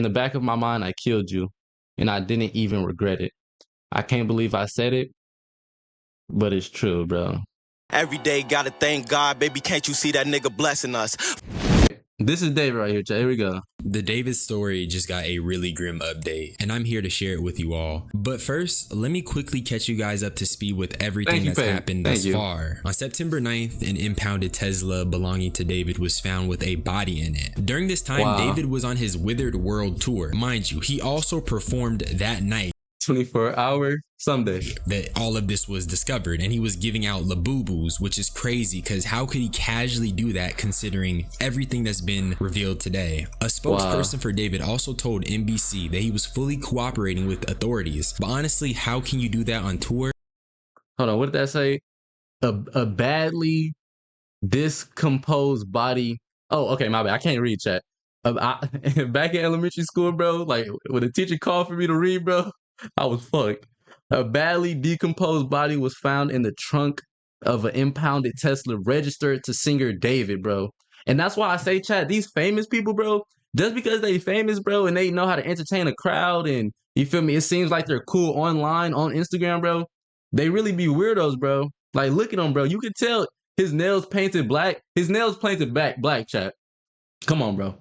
In the back of my mind, I killed you, and I didn't even regret it. I can't believe I said it, but it's true, bro. Every day gotta thank God, baby, can't you see that nigga blessing us? This is David right here, chat. Here we go. The David story just got a really grim update, and I'm here to share it with you all. But first, let me quickly catch you guys up to speed with everything that's happened thus far. On September 9th, an impounded Tesla belonging to David was found with a body in it. During this time, David was on his Withered World tour. Mind you, he also performed that night. 24-hour Sunday that all of this was discovered, and he was giving out labubus, which is crazy because how could he casually do that considering everything that's been revealed today? A spokesperson for David also told NBC that he was fully cooperating with authorities, but honestly, how can you do that on tour? Hold on, what did that say? A badly discomposed body. Oh, okay, my bad. I can't read, chat. Back in elementary school, bro, like when the teacher called for me to read, bro, I was fucked. A badly decomposed body was found in the trunk of an impounded Tesla registered to singer David, bro. And that's why I say, chat, these famous people, bro, just because they famous, bro, and they know how to entertain a crowd and, you feel me, it seems like they're cool online, on Instagram, bro, they really be weirdos, bro. Like, look at them, bro. You can tell his nails painted black. His nails painted black, chat. Come on, bro.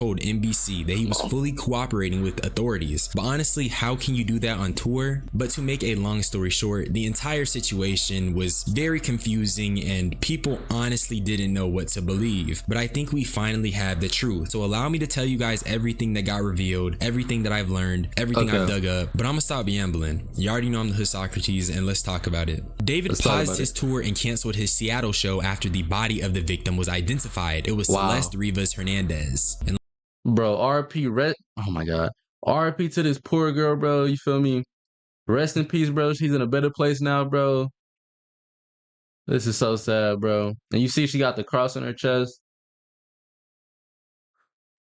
Told NBC that he was fully cooperating with authorities, but honestly, how can you do that on tour? But to make a long story short, the entire situation was very confusing and people honestly didn't know what to believe, but I think we finally have the truth. So allow me to tell you guys everything that got revealed, everything that I've learned, everything I've dug up, but I'm gonna stop yambling. You already know I'm the hood Socrates, and let's talk about it. David paused his tour and canceled his Seattle show after the body of the victim was identified. It was Celeste Rivas Hernandez. And bro, RP, oh my God. RP to this poor girl, bro. You feel me? Rest in peace, bro. She's in a better place now, bro. This is so sad, bro. And you see she got the cross on her chest.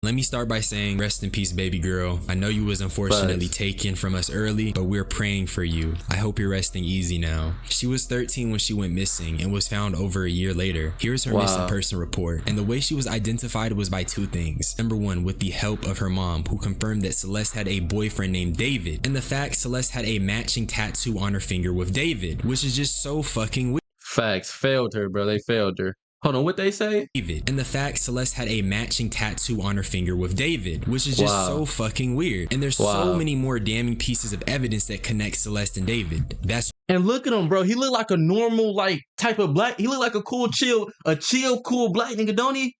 let me start by saying rest in peace, baby girl. I know you was unfortunately taken from us early, but we're praying for you. I hope you're resting easy now. She was 13 when she went missing and was found over a year later. Here's her missing person report. And the way she was identified was by two things. Number one, with the help of her mom, who confirmed that Celeste had a boyfriend named David. And the fact Celeste had a matching tattoo on her finger with David, which is just so fucking weird. Facts. Failed her, bro. They failed her. Hold on, what they say? David. And the fact Celeste had a matching tattoo on her finger with David, which is just so fucking weird. And there's so many more damning pieces of evidence that connect Celeste and David. And look at him, bro. He looked like a normal, like, type of black. He looked like a cool, cool black nigga, don't he?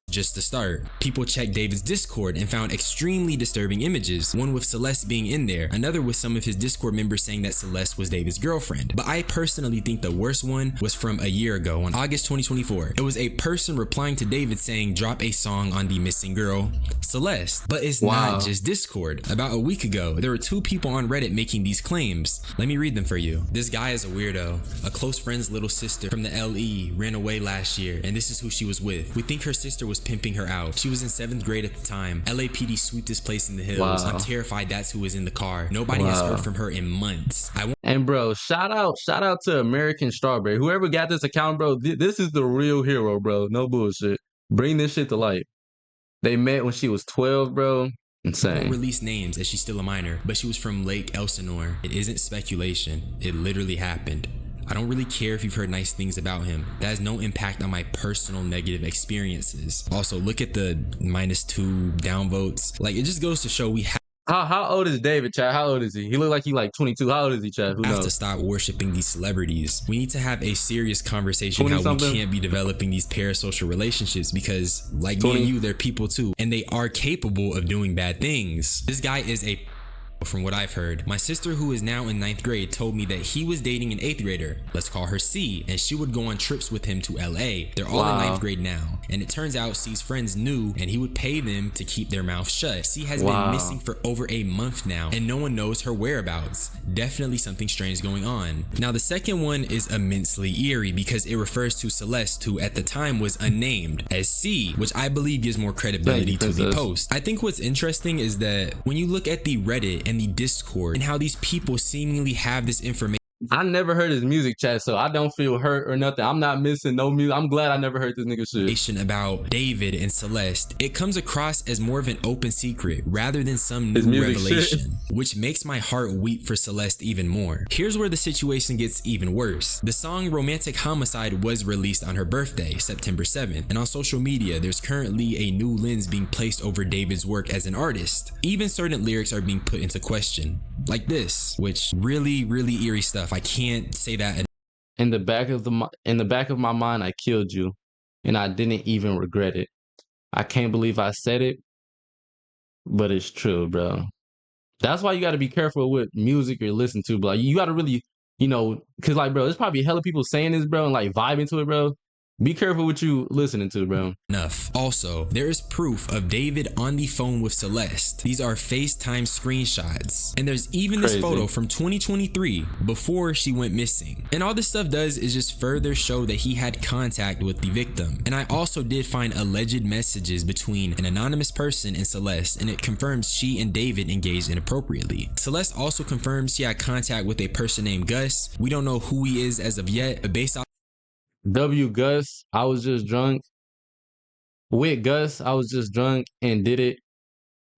Just to start, people checked David's Discord and found extremely disturbing images, one with Celeste being in there, another with some of his Discord members saying that Celeste was David's girlfriend. But I personally think the worst one was from a year ago on August 2024. It was a person replying to David saying drop a song on the missing girl, Celeste. But it's not just Discord. About a week ago, there were two people on Reddit making these claims. Let me read them for you. This guy is a weirdo. A close friend's little sister from the LE ran away last year, and this is who she was with. We think her sister was pimping her out. She was in 7th grade at the time. LAPD sweep this place in the hills. I'm terrified that's who was in the car. Nobody has heard from her in months. And bro, shout out to American Strawberry. Whoever got this account, bro, this is the real hero, bro. No bullshit. Bring this shit to light. They met when she was 12, bro. Insane. Won't release names as she's still a minor, but she was from Lake Elsinore. It isn't speculation. It literally happened. I don't really care if you've heard nice things about him. That has no impact on my personal negative experiences. Also, look at the -2 downvotes. Like, it just goes to show we have How old is David, Chad? How old is he? He look like he like 22. How old is he, Chad? Who knows? To stop worshiping these celebrities. We need to have a serious conversation how we can't be developing these parasocial relationships because, like me and you, they're people too, and they are capable of doing bad things. This guy is a from what I've heard. My sister, who is now in 9th grade, told me that he was dating an 8th grader, let's call her C, and she would go on trips with him to LA. They're all in 9th grade now, and it turns out C's friends knew, and he would pay them to keep their mouth shut. C has been missing for over a month now, and no one knows her whereabouts. Definitely something strange going on. Now, the second one is immensely eerie because it refers to Celeste, who at the time was unnamed, as C, which I believe gives more credibility to the post. I think what's interesting is that when you look at the Reddit and the Discord and how these people seemingly have this information. I never heard his music, chat, so I don't feel hurt or nothing. I'm not missing no music. I'm glad I never heard this nigga shit. About David and Celeste, it comes across as more of an open secret rather than some His new music revelation, shit. which makes my heart weep for Celeste even more. Here's where the situation gets even worse. The song Romantic Homicide was released on her birthday, September 7th, and on social media, there's currently a new lens being placed over David's work as an artist. Even certain lyrics are being put into question, like this, which really eerie stuff. I can't say that. In the back of my mind, I killed you, and I didn't even regret it. I can't believe I said it, but it's true, bro. That's why you got to be careful with music you listen to, bro. Like, you got to really, because like, bro, there's probably hella people saying this, bro, and like vibing to it, bro. Be careful what you listening to, bro. Enough. Also, there is proof of David on the phone with Celeste. These are FaceTime screenshots. And there's even this photo from 2023 before she went missing. And all this stuff does is just further show that he had contact with the victim. And I also did find alleged messages between an anonymous person and Celeste, and it confirms she and David engaged inappropriately. Celeste also confirms she had contact with a person named Gus. We don't know who he is as of yet, but based off Gus, I was just drunk. With Gus, I was just drunk and did it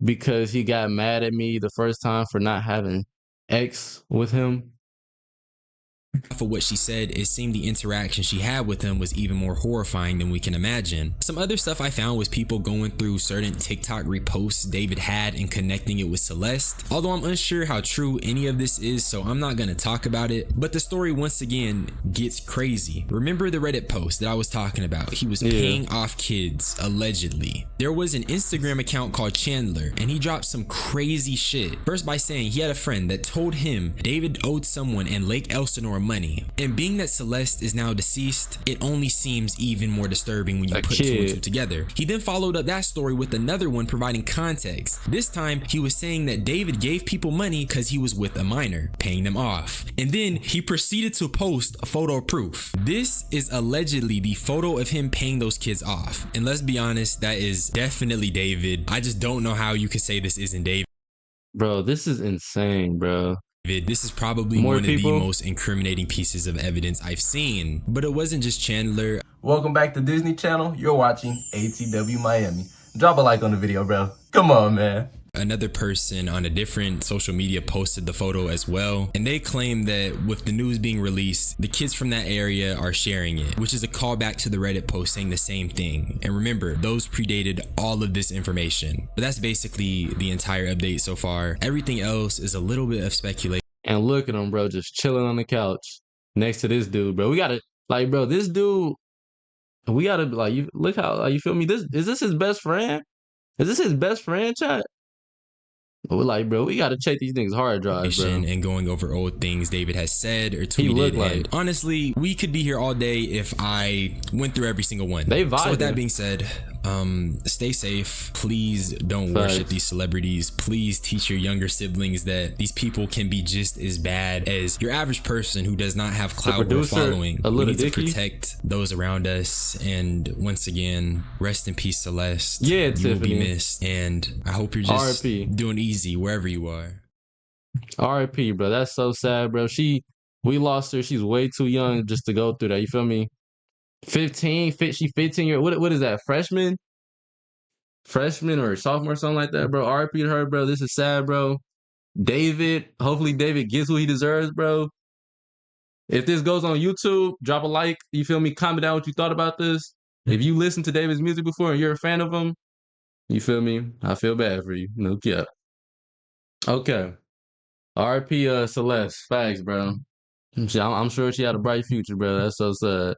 because he got mad at me the first time for not having X with him. For what she said, it seemed the interaction she had with him was even more horrifying than we can imagine. Some other stuff I found was people going through certain TikTok reposts David had and connecting it with Celeste. Although I'm unsure how true any of this is, so I'm not gonna talk about it. But the story once again gets crazy. Remember the Reddit post that I was talking about? He was paying off kids, allegedly. There was an Instagram account called Chandler, and he dropped some crazy shit. First by saying he had a friend that told him David owed someone in Lake Elsinore money. And being that Celeste is now deceased, it only seems even more disturbing when you put two and two together. He then followed up that story with another one providing context. This time, he was saying that David gave people money because he was with a minor, paying them off. And then he proceeded to post a photo proof. This is allegedly the photo of him paying those kids off. And let's be honest, that is definitely David. I just don't know how you could say this isn't David. Bro, this is insane, bro. This is probably one of the most incriminating pieces of evidence I've seen, but it wasn't just Chandler. Welcome back to Disney Channel. You're watching ATW Miami. Drop a like on the video, bro. Come on, man. Another person on a different social media posted the photo as well, and they claim that with the news being released, the kids from that area are sharing it, which is a callback to the Reddit post saying the same thing. And remember, those predated all of this information. But that's basically the entire update so far. Everything else is a little bit of speculation. And look at him, bro, just chilling on the couch next to this dude, bro. We gotta, like, bro, this dude, we gotta, like, you look how, like, you feel me? Is this his best friend? Is this his best friend, chat? We're like, bro, we gotta check these things hard drives, bro. And going over old things David has said or tweeted. And honestly, we could be here all day if I went through every single one. They vibing. So with that being said, stay safe. Please don't worship these celebrities. Please teach your younger siblings that these people can be just as bad as your average person who does not have clout or following. We need to protect those around us. And once again, rest in peace, Celeste. Yeah, you will be missed. And I hope you're just doing easy wherever you are. R.I.P. bro. That's so sad, bro. We lost her. She's way too young just to go through that. You feel me? 15, she 15 years. What is that? Freshman or sophomore, something like that, bro. R.I.P. to her, bro. This is sad, bro. David, hopefully David gets what he deserves, bro. If this goes on YouTube, drop a like. You feel me? Comment down what you thought about this. If you listened to David's music before and you're a fan of him, you feel me? I feel bad for you. No cap. Okay. R.I.P. Celeste. Facts, bro. I'm sure she had a bright future, bro. That's so sad.